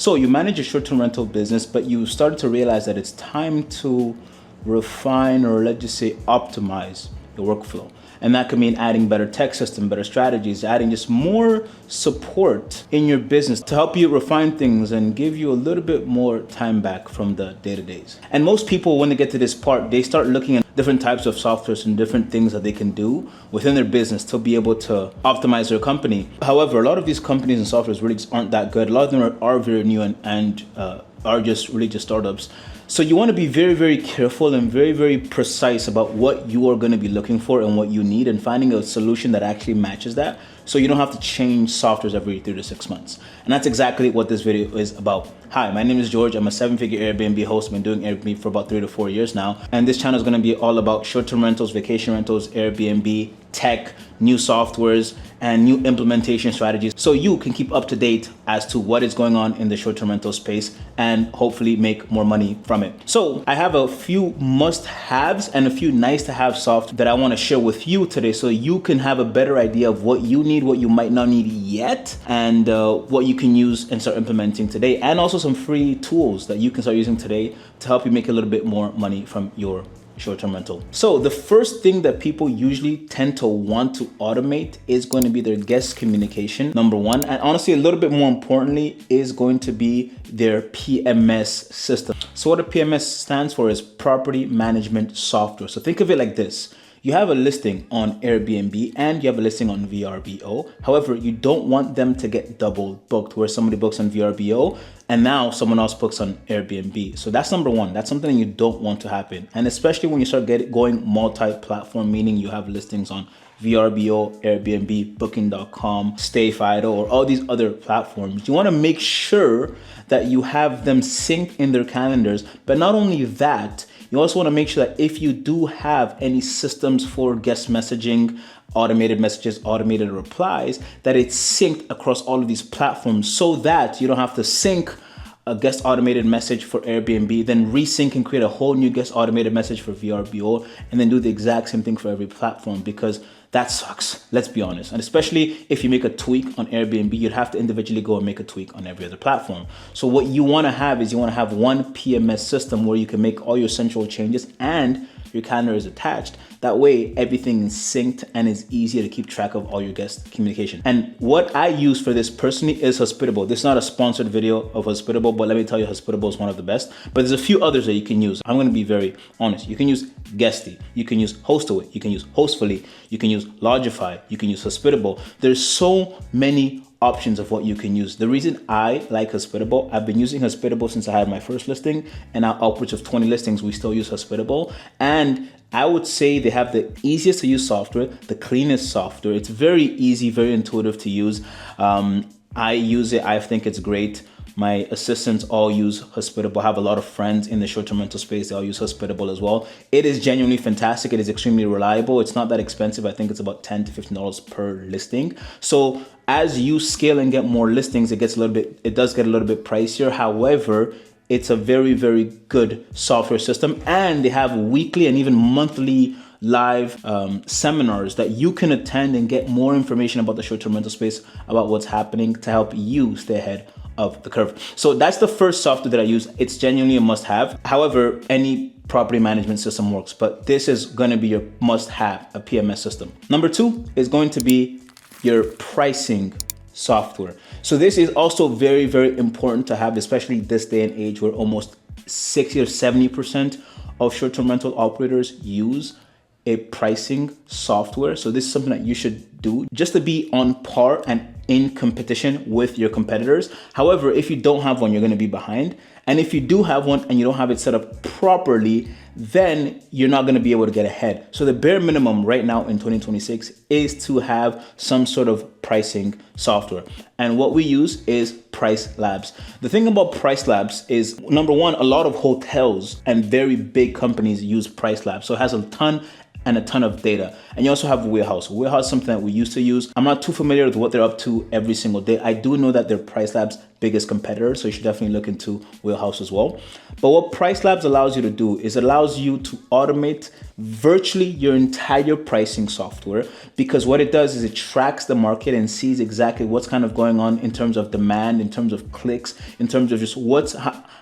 So you manage a short-term rental business, but you started to realize that it's time to refine, or let's just say optimize your workflow. And that could mean adding better tech system, better strategies, adding just more support in your business to help you refine things and give you a little bit more time back from the day-to-days. And most people, when they get to this part, they start looking at different types of softwares and different things that they can do within their business to be able to optimize their company. However, a lot of these companies and softwares really just aren't that good. A lot of them are very new and are just really just startups. So you want to be very, very careful and very, very precise about what you are going to be looking for and what you need, and finding a solution that actually matches that, so you don't have to change softwares every 3 to 6 months. And that's exactly what this video is about. Hi, my name is George. I'm a 7-figure Airbnb host. I've been doing Airbnb for about 3 to 4 years now. And this channel is going to be all about short-term rentals, vacation rentals, Airbnb, tech, new softwares, and new implementation strategies, so you can keep up to date as to what is going on in the short-term rental space and hopefully make more money from it. So I have a few must-haves and a few nice-to-have software that I want to share with you today, so you can have a better idea of what you need, what you might not need yet, and what you can use and start implementing today, and also some free tools that you can start using today to help you make a little bit more money from your short-term rental. So the first thing that people usually tend to want to automate is going to be their guest communication, number one. And honestly, a little bit more importantly, is going to be their PMS system. So what a PMS stands for is property management software. So think of it like this. You have a listing on Airbnb and you have a listing on VRBO. However, you don't want them to get double booked, where somebody books on VRBO and now someone else books on Airbnb. So that's number one. That's something you don't want to happen. And especially when you start going multi-platform, meaning you have listings on VRBO, Airbnb, Booking.com, StayFido, or all these other platforms. You want to make sure that you have them synced in their calendars. But not only that, you also want to make sure that if you do have any systems for guest messaging, automated messages, automated replies, that it's synced across all of these platforms, so that you don't have to sync a guest automated message for Airbnb, then resync and create a whole new guest automated message for VRBO, and then do the exact same thing for every platform, because that sucks, let's be honest. And especially if you make a tweak on Airbnb, you'd have to individually go and make a tweak on every other platform. So what you want to have is you want to have one PMS system where you can make all your central changes and your calendar is attached. That way, everything is synced and it's easier to keep track of all your guest communication. And what I use for this personally is Hospitable. This is not a sponsored video of Hospitable, but let me tell you, Hospitable is one of the best. But there's a few others that you can use. I'm going to be very honest. You can use Guesty. You can use Hostaway. You can use Hostfully. You can use Lodgify. You can use Hospitable. There's so many options of what you can use. The reason I like Hospitable, I've been using Hospitable since I had my first listing, and now upwards of 20 listings, we still use Hospitable. And I would say they have the easiest to use software, the cleanest software. It's very easy, very intuitive to use. I use it. I think it's great. My assistants all use Hospitable. I have a lot of friends in the short-term rental space. They all use Hospitable as well. It is genuinely fantastic. It is extremely reliable. It's not that expensive. I think it's about $10 to $15 per listing. So as you scale and get more listings, it does get a little bit pricier. However, it's a very, very good software system, and they have weekly and even monthly live seminars that you can attend and get more information about the short-term rental space, about what's happening, to help you stay ahead of the curve. So that's the first software that I use. It's genuinely a must-have. However, any property management system works, but this is going to be your must-have, a PMS system. Number two is going to be your pricing software. So this is also very, very important to have, especially this day and age where almost 60 or 70% of short-term rental operators use a pricing software. So this is something that you should do just to be on par and in competition with your competitors. However, if you don't have one, you're going to be behind. And if you do have one and you don't have it set up properly, then you're not going to be able to get ahead. So the bare minimum right now in 2026 is to have some sort of pricing software. And what we use is PriceLabs. The thing about PriceLabs is, number one, a lot of hotels and very big companies use PriceLabs. So it has a ton of data. And you also have Warehouse. Warehouse is something that we used to use. I'm not too familiar with what they're up to every single day. I do know that their PriceLabs biggest competitors. So you should definitely look into Wheelhouse as well. But what PriceLabs allows you to do is it allows you to automate virtually your entire pricing software, because what it does is it tracks the market and sees exactly what's kind of going on in terms of demand, in terms of clicks, in terms of just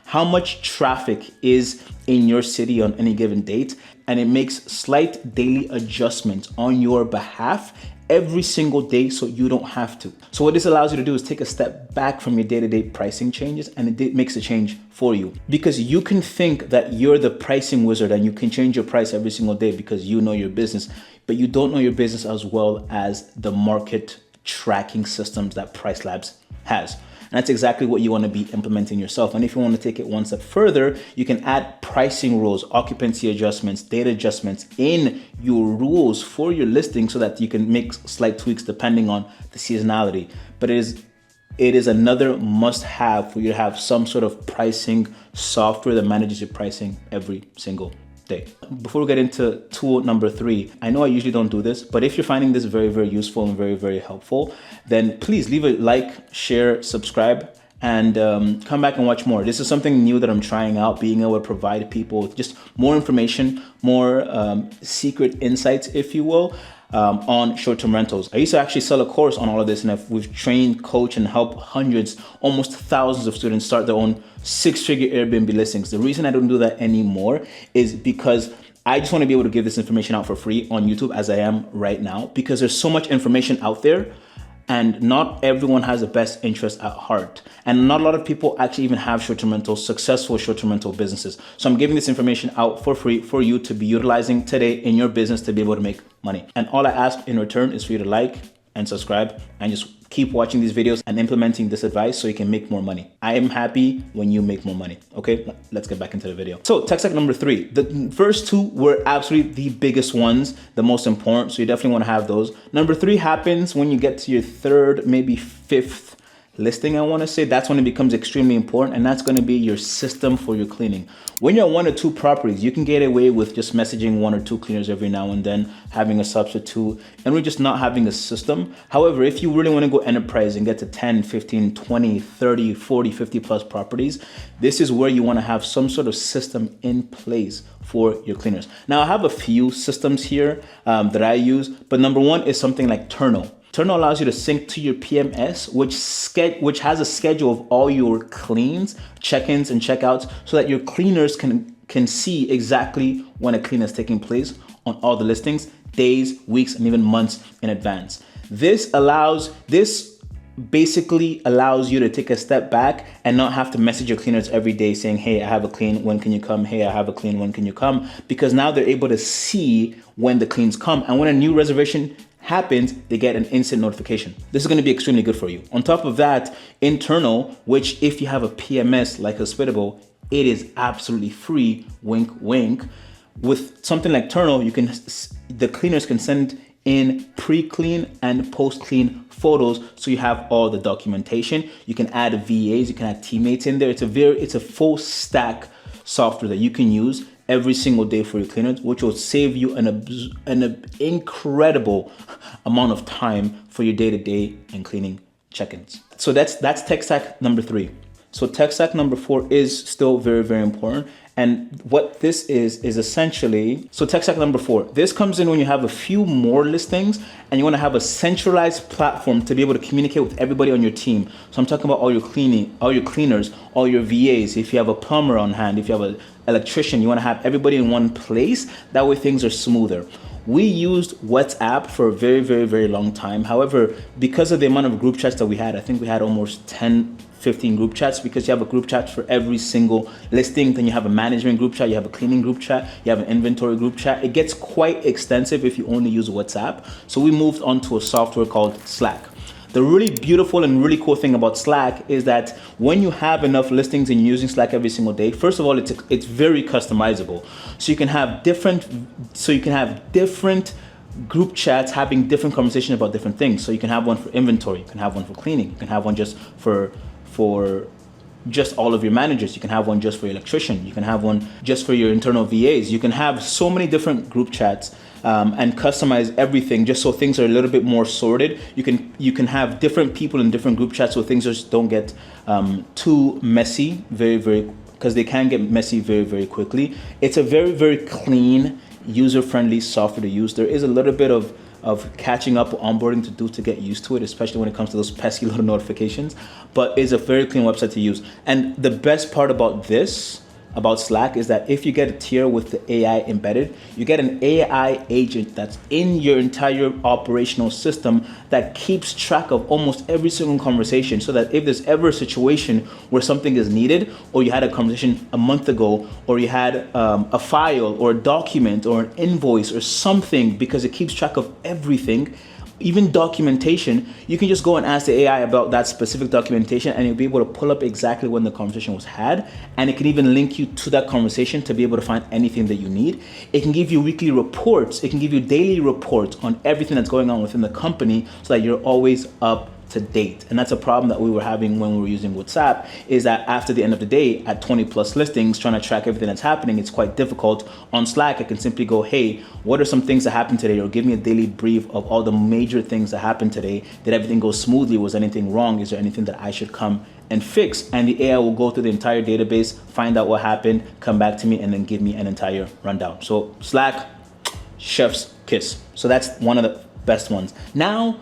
how much traffic is in your city on any given date. And it makes slight daily adjustments on your behalf every single day, so you don't have to. So what this allows you to do is take a step back from your day-to-day pricing changes, and it makes a change for you, because you can think that you're the pricing wizard and you can change your price every single day because you know your business, but you don't know your business as well as the market tracking systems that PriceLabs has. And that's exactly what you want to be implementing yourself. And if you want to take it one step further, you can add pricing rules, occupancy adjustments, data adjustments in your rules for your listing so that you can make slight tweaks depending on the seasonality. But it is another must-have for you to have some sort of pricing software that manages your pricing every single day. Before we get into tool number 3, I know I usually don't do this, but if you're finding this very, very useful and very, very helpful, then please leave a like, share, subscribe, and come back and watch more. This is something new that I'm trying out, being able to provide people with just more information, more secret insights, if you will, on short-term rentals. I used to actually sell a course on all of this, and we've trained, coached, and helped hundreds, almost thousands of students start their own 6-figure Airbnb listings. The reason I don't do that anymore is because I just want to be able to give this information out for free on YouTube as I am right now, because there's so much information out there and not everyone has the best interest at heart. And not a lot of people actually even have short-term rentals, successful short-term rental businesses. So I'm giving this information out for free for you to be utilizing today in your business to be able to make money. And all I ask in return is for you to like and subscribe and just keep watching these videos and implementing this advice so you can make more money. I am happy when you make more money. Okay, let's get back into the video. So tech stack number 3, the first 2 were absolutely the biggest ones, the most important. So you definitely want to have those. Number 3 happens when you get to your 3rd, maybe 5th listing, I want to say. That's when it becomes extremely important, and that's going to be your system for your cleaning. When you're 1 or 2 properties, you can get away with just messaging 1 or 2 cleaners every now and then, having a substitute, and we're just not having a system. However, if you really want to go enterprise and get to 10, 15, 20, 30, 40, 50 plus properties, this is where you want to have some sort of system in place for your cleaners. Now, I have a few systems here that I use, but number 1 is something like Turno. Turno allows you to sync to your PMS, which has a schedule of all your cleans, check-ins, and check-outs, so that your cleaners can see exactly when a clean is taking place on all the listings, days, weeks, and even months in advance. This basically allows you to take a step back and not have to message your cleaners every day saying, hey, I have a clean, when can you come? Hey, I have a clean, when can you come? Because now they're able to see when the cleans come, and when a new reservation happens, they get an instant notification. This is going to be extremely good for you. On top of that, internal, which if you have a PMS like Hospitable, it is absolutely free, wink, wink. With something like Turno, the cleaners can send in pre-clean and post-clean photos, so you have all the documentation. You can add VAs, you can add teammates in there. It's a full stack software that you can use every single day for your cleaners, which will save you an incredible amount of time for your day-to-day and cleaning check-ins. So that's tech stack number 3. So tech stack number 4 is still very, very important. And what this is essentially, so tech stack number 4, this comes in when you have a few more listings and you want to have a centralized platform to be able to communicate with everybody on your team. So I'm talking about all your cleaners, all your VAs. If you have a plumber on hand, if you have an electrician, you want to have everybody in one place. That way things are smoother. We used WhatsApp for a very, very, very long time. However, because of the amount of group chats that we had, I think we had almost 10, 15 group chats, because you have a group chat for every single listing. Then you have a management group chat, you have a cleaning group chat, you have an inventory group chat. It gets quite extensive if you only use WhatsApp. So we moved on to a software called Slack. The really beautiful and really cool thing about Slack is that when you have enough listings and you're using Slack every single day, first of all, it's very customizable. So you can have different group chats having different conversations about different things. So you can have one for inventory, you can have one for cleaning, you can have one just for just all of your managers. You can have one just for your electrician. You can have one just for your internal VAs. You can have so many different group chats and customize everything just so things are a little bit more sorted. You can have different people in different group chats so things just don't get too messy because they can get messy very quickly. It's a very clean, user-friendly software to use. There is a little bit of catching up onboarding to do to get used to it, especially when it comes to those pesky little notifications, but it's a very clean website to use. And the best part about Slack is that if you get a tier with the AI embedded, you get an AI agent that's in your entire operational system that keeps track of almost every single conversation, so that if there's ever a situation where something is needed, or you had a conversation a month ago, or you had a file or a document or an invoice or something, because it keeps track of everything, even documentation, you can just go and ask the AI about that specific documentation, and you'll be able to pull up exactly when the conversation was had, and it can even link you to that conversation to be able to find anything that you need. It can give you weekly reports. It can give you daily reports on everything that's going on within the company, so that you're always up to date. And that's a problem that we were having when we were using WhatsApp, is that after the end of the day at 20 plus listings, trying to track everything that's happening, it's quite difficult. On Slack, I can simply go, hey, what are some things that happened today? Or give me a daily brief of all the major things that happened today. Did everything go smoothly? Was anything wrong? Is there anything that I should come and fix? And the AI will go through the entire database, find out what happened, come back to me, and then give me an entire rundown. So Slack, chef's kiss. So that's one of the best ones. Now,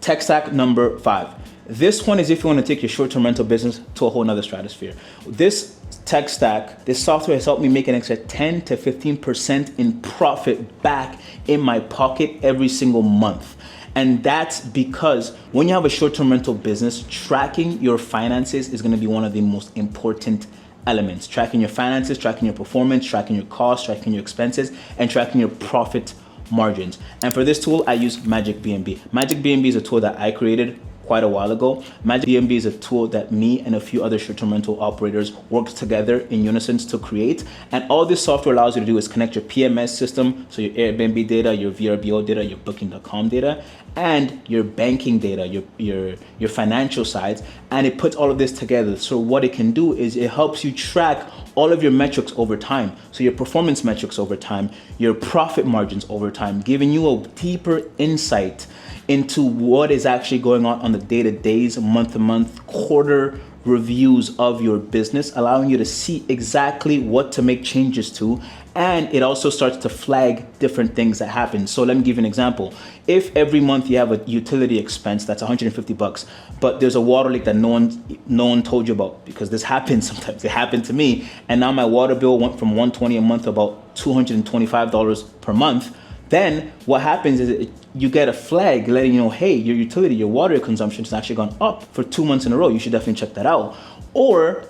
tech stack number 5. This one is if you want to take your short-term rental business to a whole nother stratosphere. This tech stack, this software has helped me make an extra 10 to 15% in profit back in my pocket every single month. And that's because when you have a short-term rental business, tracking your finances is going to be one of the most important elements. Tracking your finances, tracking your performance, tracking your costs, tracking your expenses, and tracking your profit margins. And for this tool, I use MagicBnB. MagicBnB is a tool that I created quite a while ago. MagicBnB is a tool that me and a few other short-term rental operators worked together in unison to create. And all this software allows you to do is connect your PMS system, so your Airbnb data, your VRBO data, your Booking.com data, and your banking data, your financial sides, and it puts all of this together. So what it can do is it helps you track all of your metrics over time. So your performance metrics over time, your profit margins over time, giving you a deeper insight into what is actually going on the day-to-days, month-to-month, quarter reviews of your business, allowing you to see exactly what to make changes to. And it also starts to flag different things that happen. So let me give you an example. If every month you have a utility expense that's $150, but there's a water leak that no one told you about, because this happens sometimes. It happened to me, and now my water bill went from $120 a month to about $225 per month. Then what happens is you get a flag letting you know, hey, your utility, your water consumption has actually gone up for 2 months in a row. You should definitely check that out. Or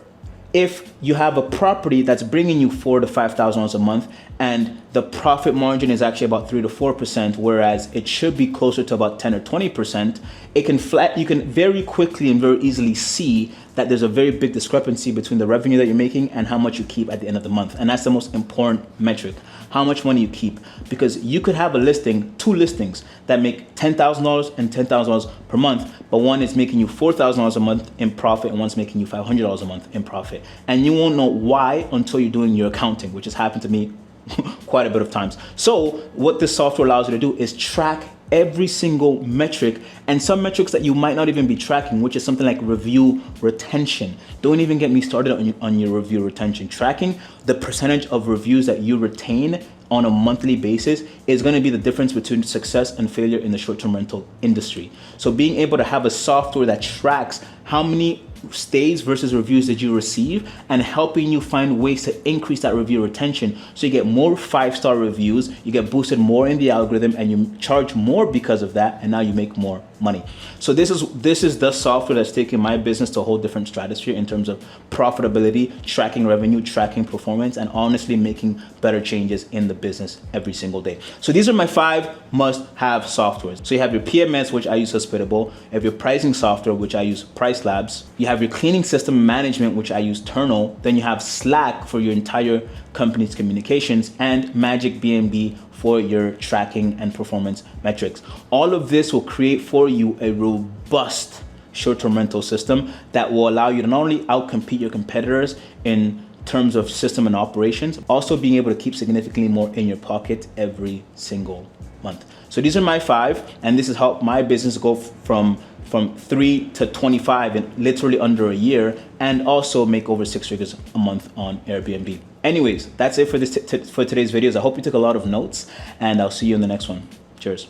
if you have a property that's bringing you $4,000 to $5,000 a month, and the profit margin is actually about 3 to 4%, whereas it should be closer to about 10 or 20%, you can very quickly and very easily see that there's a very big discrepancy between the revenue that you're making and how much you keep at the end of the month. And that's the most important metric, how much money you keep. Because you could have two listings that make $10,000 and $10,000 per month, but one is making you $4,000 a month in profit and one's making you $500 a month in profit. And you won't know why until you're doing your accounting, which has happened to me quite a bit of times. So what this software allows you to do is track every single metric, and some metrics that you might not even be tracking, which is something like review retention. Don't even get me started on your review retention. Tracking the percentage of reviews that you retain on a monthly basis is going to be the difference between success and failure in the short-term rental industry. So being able to have a software that tracks how many stays versus reviews that you receive, and helping you find ways to increase that review retention, so you get more 5-star reviews, you get boosted more in the algorithm, and you charge more because of that, and now you make more money. So this is the software that's taking my business to a whole different stratosphere in terms of profitability, tracking revenue, tracking performance, and honestly making better changes in the business every single day. So these are my 5 must-have softwares. So you have your PMS, which I use Hospitable. You have your pricing software, which I use PriceLabs. You have your cleaning system management, which I use Turno. Then you have Slack for your entire company's communications, and MagicBnB for your tracking and performance metrics. All of this will create for you a robust short-term rental system that will allow you to not only outcompete your competitors in terms of system and operations, also being able to keep significantly more in your pocket every single month. So these are my 5, and this has helped my business go from 3 to 25 in literally under a year, and also make over 6 figures a month on Airbnb. Anyways, that's it for today's videos. I hope you took a lot of notes, and I'll see you in the next one. Cheers.